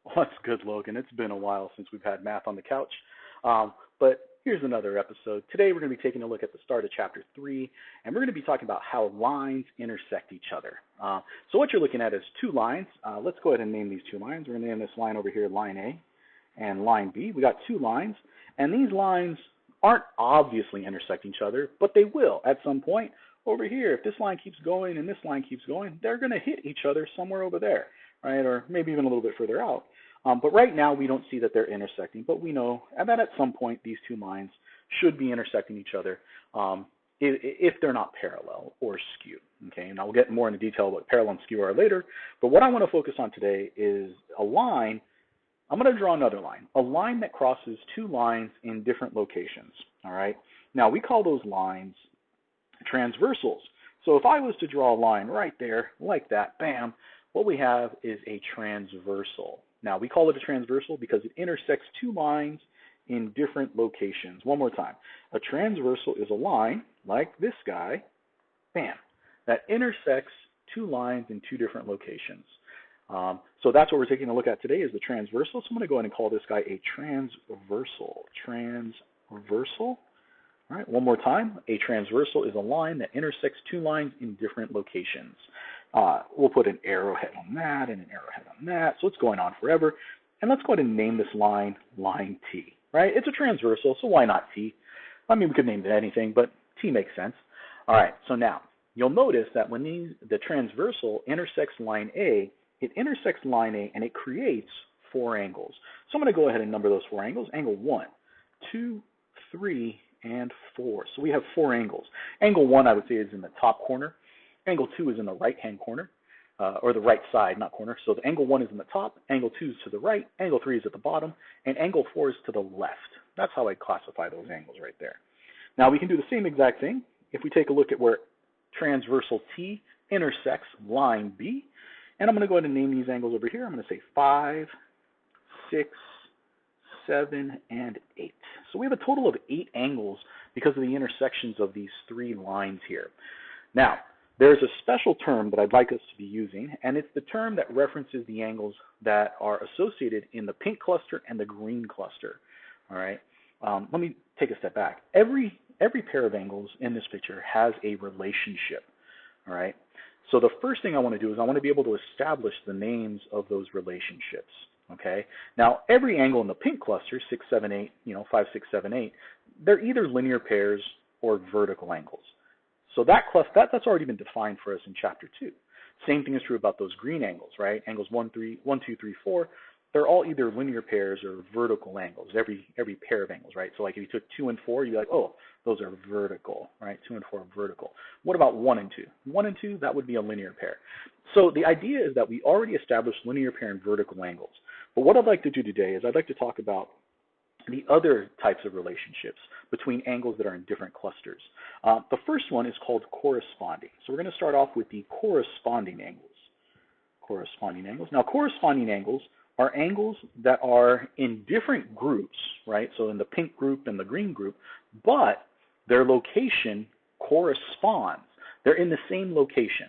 What's good, Logan? It's been a while since we've had math on the couch. But here's another episode. Today we're going to be taking a look at the start of chapter 3, and we're going to be talking about how lines intersect each other. So what you're looking at is two lines. Let's go ahead and name these two lines. We're going to name this line over here line A and line B. We got two lines, and these lines aren't obviously intersecting each other, but they will at some point. Over here, if this line keeps going and this line keeps going, they're going to hit each other somewhere over there, right? Or maybe even a little bit further out. But right now, we don't see that they're intersecting, but we know that at some point, these two lines should be intersecting each other if they're not parallel or skew. Okay, and I'll get more into detail what parallel and skew are later, but what I want to focus on today is a line. I'm going to draw another line, a line that crosses two lines in different locations, all right? Now, we call those lines transversals. So if I was to draw a line right there, like that, bam, what we have is a transversal. Now, we call it a transversal because it intersects two lines in different locations. One more time. A transversal is a line, like this guy, bam, that intersects two lines in two different locations. So that's what we're taking a look at today is the transversal. So I'm going to go ahead and call this guy a transversal. Transversal. All right, one more time. A transversal is a line that intersects two lines in different locations. We'll put an arrowhead on that and an arrowhead on that. So it's going on forever. And let's go ahead and name this line line T, right? It's a transversal, so why not T? I mean, we could name it anything, but T makes sense. All right, so now you'll notice that when the transversal intersects line A, it intersects line A and it creates four angles. So I'm going to go ahead and number those four angles. Angle 1, 2, 3, and 4. So we have four angles. Angle 1, I would say, is in the top corner. Angle 2 is in the right-hand corner, or the right side, not corner. So the angle 1 is in the top, angle 2 is to the right, angle 3 is at the bottom, and angle 4 is to the left. That's how I classify those angles right there. Now we can do the same exact thing if we take a look at where transversal T intersects line B. And I'm going to go ahead and name these angles over here. I'm going to say 5, 6, 7, and 8. So we have a total of 8 angles because of the intersections of these three lines here. Now, there's a special term that I'd like us to be using, and it's the term that references the angles that are associated in the pink cluster and the green cluster. All right. Let me take a step back. Every pair of angles in this picture has a relationship. All right. So the first thing I want to do is I want to be able to establish the names of those relationships. Okay. Now, every angle in the pink cluster, 6, 7, 8, 5, 6, 7, 8, they're either linear pairs or vertical angles. So that's already been defined for us in chapter 2. Same thing is true about those green angles, right? Angles 1, 2, 3, 4. They're all either linear pairs or vertical angles. Every pair of angles, right? So like if you took 2 and 4, you're like, oh, those are vertical, right? 2 and 4 are vertical. What about 1 and 2? 1 and 2, that would be a linear pair. So the idea is that we already established linear pair and vertical angles. But what I'd like to do today is I'd like to talk about the other types of relationships between angles that are in different clusters. The first one is called corresponding. So we're going to start off with the corresponding angles. Corresponding angles. Now, corresponding angles are angles that are in different groups, right? So in the pink group and the green group, but their location corresponds. They're in the same location,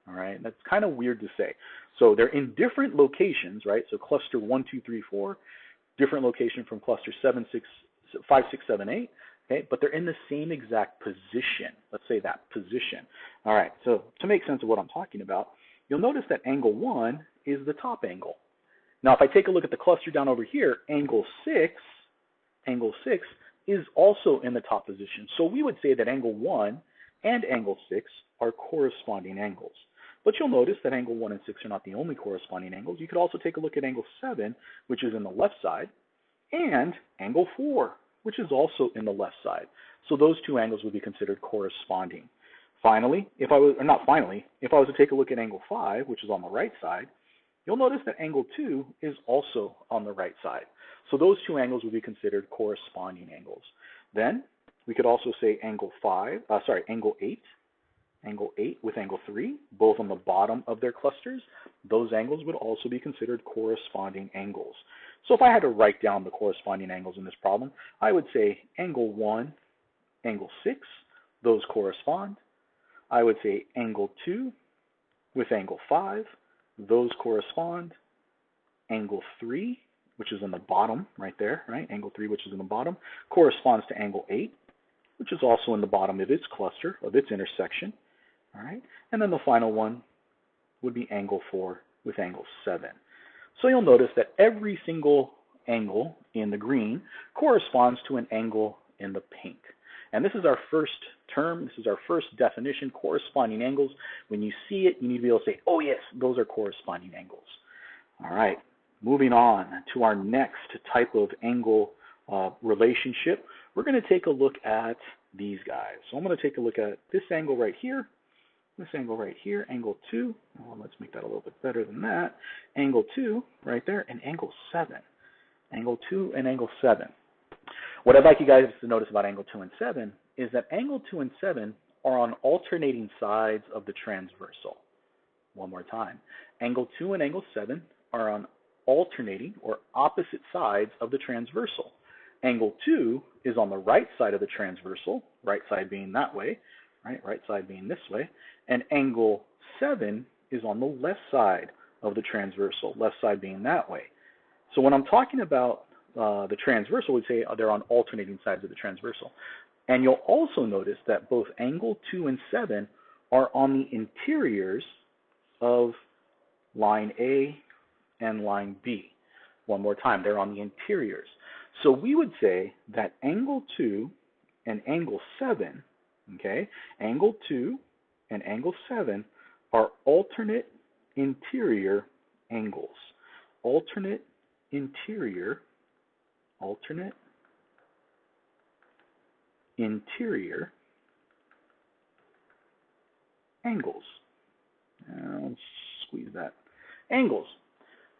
all right? That's kind of weird to say. So they're in different locations, right? So cluster 1, 2, 3, 4, different location from cluster 5, 6, 7, 8, okay? But they're in the same exact position. Let's say that position. All right, so to make sense of what I'm talking about, you'll notice that angle 1 is the top angle. Now, if I take a look at the cluster down over here, angle 6 is also in the top position. So we would say that angle 1 and angle 6 are corresponding angles. But you'll notice that angle 1 and 6 are not the only corresponding angles. You could also take a look at angle 7, which is in the left side, and angle 4, which is also in the left side. So those two angles would be considered corresponding. Finally, if I was to take a look at angle 5, which is on the right side, you'll notice that angle 2 is also on the right side. So those two angles would be considered corresponding angles. Then we could also say angle 8 with angle 3, both on the bottom of their clusters. Those angles would also be considered corresponding angles. So if I had to write down the corresponding angles in this problem, I would say angle 1, angle 6, those correspond. I would say angle 2 with angle 5, those correspond. Angle 3, which is in the bottom right there, right? Angle 3, which is in the bottom, corresponds to angle 8, which is also in the bottom of its cluster, of its intersection. All right? And then the final one would be angle 4 with angle 7. So you'll notice that every single angle in the green corresponds to an angle in the pink. And this is our first term, this is our first definition, corresponding angles. When you see it, you need to be able to say, oh yes, those are corresponding angles. All right, moving on to our next type of angle relationship, we're going to take a look at these guys. So I'm going to take a look at this angle right here, this angle right here, angle 2. Well, let's make that a little bit better than that. Angle 2 right there, and angle 7. Angle 2 and angle 7. What I'd like you guys to notice about angle 2 and 7 is that angle 2 and 7 are on alternating sides of the transversal. One more time. Angle 2 and angle 7 are on alternating or opposite sides of the transversal. Angle 2 is on the right side of the transversal, right side being that way, right side being this way, and angle 7 is on the left side of the transversal, left side being that way. So when I'm talking about the transversal, we'd say they're on alternating sides of the transversal. And you'll also notice that both angle 2 and 7 are on the interiors of line A and line B. One more time, they're on the interiors. So we would say that angle 2 and angle 7, okay, angle 2 and angle 7 are alternate interior angles. Alternate interior angles. Let's squeeze that. Angles.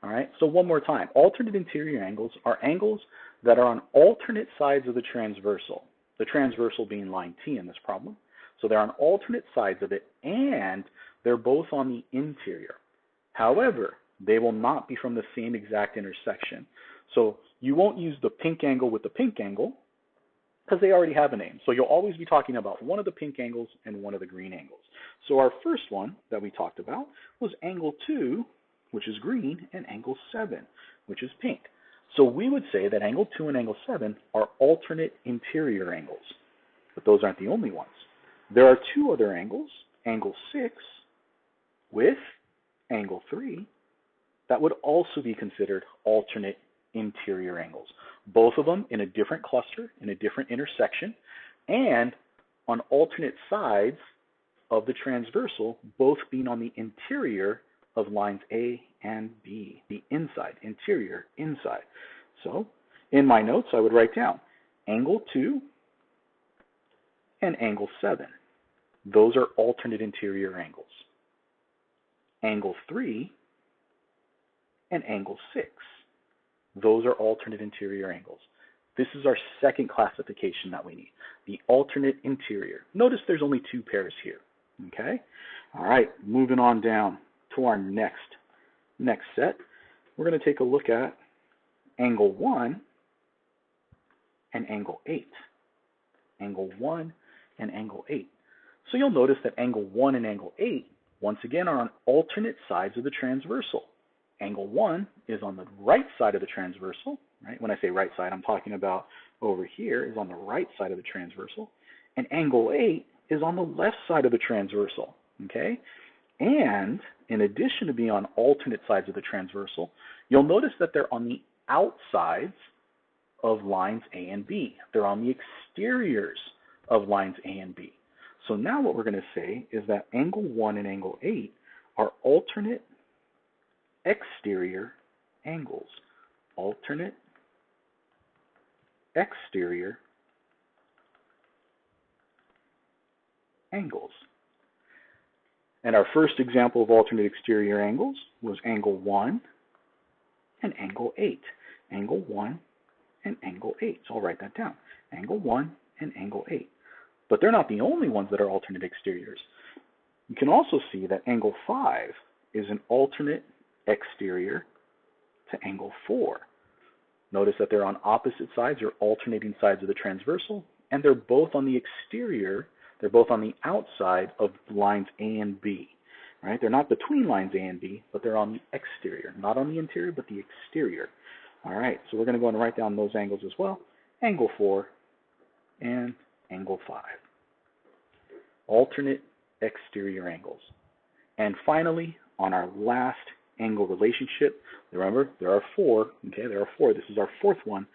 All right, so one more time. Alternate interior angles are angles that are on alternate sides of the transversal being line T in this problem. So they're on alternate sides of it, and they're both on the interior. However, they will not be from the same exact intersection. So you won't use the pink angle with the pink angle because they already have a name. So you'll always be talking about one of the pink angles and one of the green angles. So our first one that we talked about was angle 2, which is green, and angle 7, which is pink. So we would say that angle 2 and angle 7 are alternate interior angles, but those aren't the only ones. There are two other angles, angle 6 with angle 3, that would also be considered alternate interior angles. Both of them in a different cluster, in a different intersection, and on alternate sides of the transversal, both being on the interior of lines A and B, the inside, interior, inside. So in my notes, I would write down angle 2 and angle 7. Those are alternate interior angles. Angle 3 and angle 6. Those are alternate interior angles. This is our second classification that we need, the alternate interior. Notice there's only two pairs here, okay? All right, moving on down to our next set. We're going to take a look at angle 1 and angle 8. Angle 1 and angle 8. So you'll notice that angle 1 and angle 8, once again, are on alternate sides of the transversal. Angle 1 is on the right side of the transversal, right? When I say right side, I'm talking about over here is on the right side of the transversal. And angle 8 is on the left side of the transversal, okay? And in addition to being on alternate sides of the transversal, you'll notice that they're on the outsides of lines A and B. They're on the exteriors of lines A and B. So now what we're going to say is that angle 1 and angle 8 are alternate exterior angles. Alternate exterior angles. And our first example of alternate exterior angles was angle 1 and angle 8. Angle 1 and angle 8. So I'll write that down. Angle 1 and angle 8. But they're not the only ones that are alternate exteriors. You can also see that angle 5 is an alternate exterior to angle 4. Notice that they're on opposite sides or alternating sides of the transversal, and they're both on the exterior, they're both on the outside of lines A and B. right? They're not between lines A and B, but they're on the exterior, not on the interior, but the exterior. All right, so we're going to go and write down those angles as well. Angle 4 and angle 5. Alternate exterior angles. And finally, on our last angle relationship, remember, there are 4. Okay, there are 4. This is our 4th one.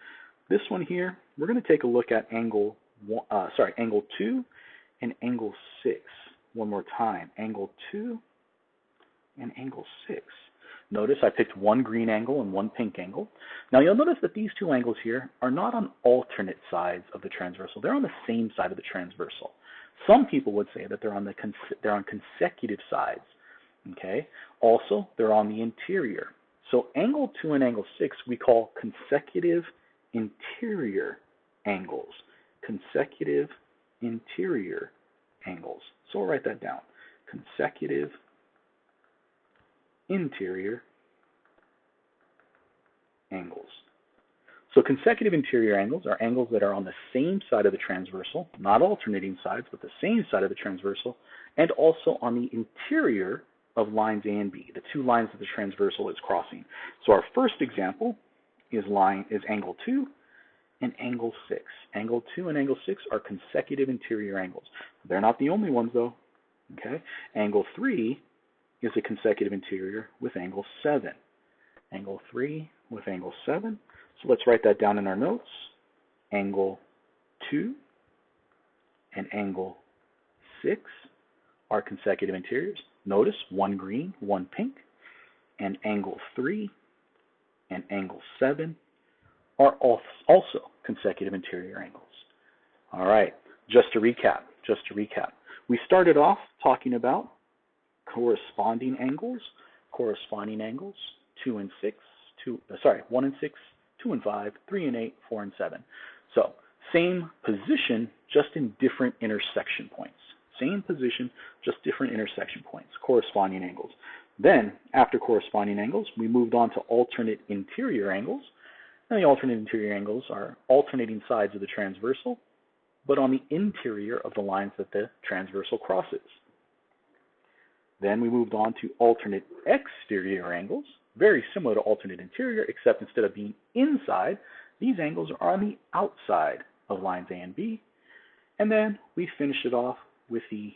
This one here, we're going to take a look at angle 2 and angle 6. One more time, angle 2 and angle 6. Notice I picked one green angle and one pink angle. Now you'll notice that these two angles here are not on alternate sides of the transversal. They're on the same side of the transversal. Some people would say that they're on consecutive sides. Okay. Also, they're on the interior. So angle 2 and angle 6 we call consecutive interior angles. Consecutive interior angles. So we'll write that down. Consecutive interior angles. So consecutive interior angles are angles that are on the same side of the transversal, not alternating sides, but the same side of the transversal, and also on the interior of lines A and B, the two lines that the transversal is crossing. So our first example is angle 2 and angle 6. Angle 2 and angle 6 are consecutive interior angles. They're not the only ones though. Okay? Angle 3 is a consecutive interior with angle 7. Angle 3 with angle 7. So let's write that down in our notes. Angle 2 and angle 6 are consecutive interiors. Notice one green, one pink. And angle 3 and angle 7 are also consecutive interior angles. All right, just to recap. We started off talking about corresponding angles, 2 and 6, 1 and 6, 2 and 5, 3 and 8, 4 and 7. So same position, just in different intersection points. Same position, just different intersection points, corresponding angles. Then, after corresponding angles, we moved on to alternate interior angles. And the alternate interior angles are alternating sides of the transversal, but on the interior of the lines that the transversal crosses. Then we moved on to alternate exterior angles, very similar to alternate interior, except instead of being inside, these angles are on the outside of lines A and B. And then we finish it off with the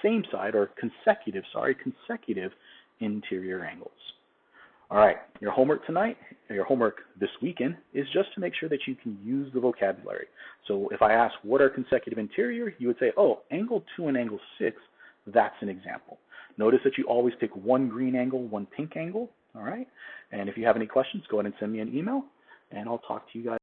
same side, or consecutive interior angles. All right, your homework tonight, your homework this weekend, is just to make sure that you can use the vocabulary. So if I ask what are consecutive interior, you would say, oh, angle 2 and angle 6, that's an example. Notice that you always pick one green angle, one pink angle, all right? And if you have any questions, go ahead and send me an email, and I'll talk to you guys.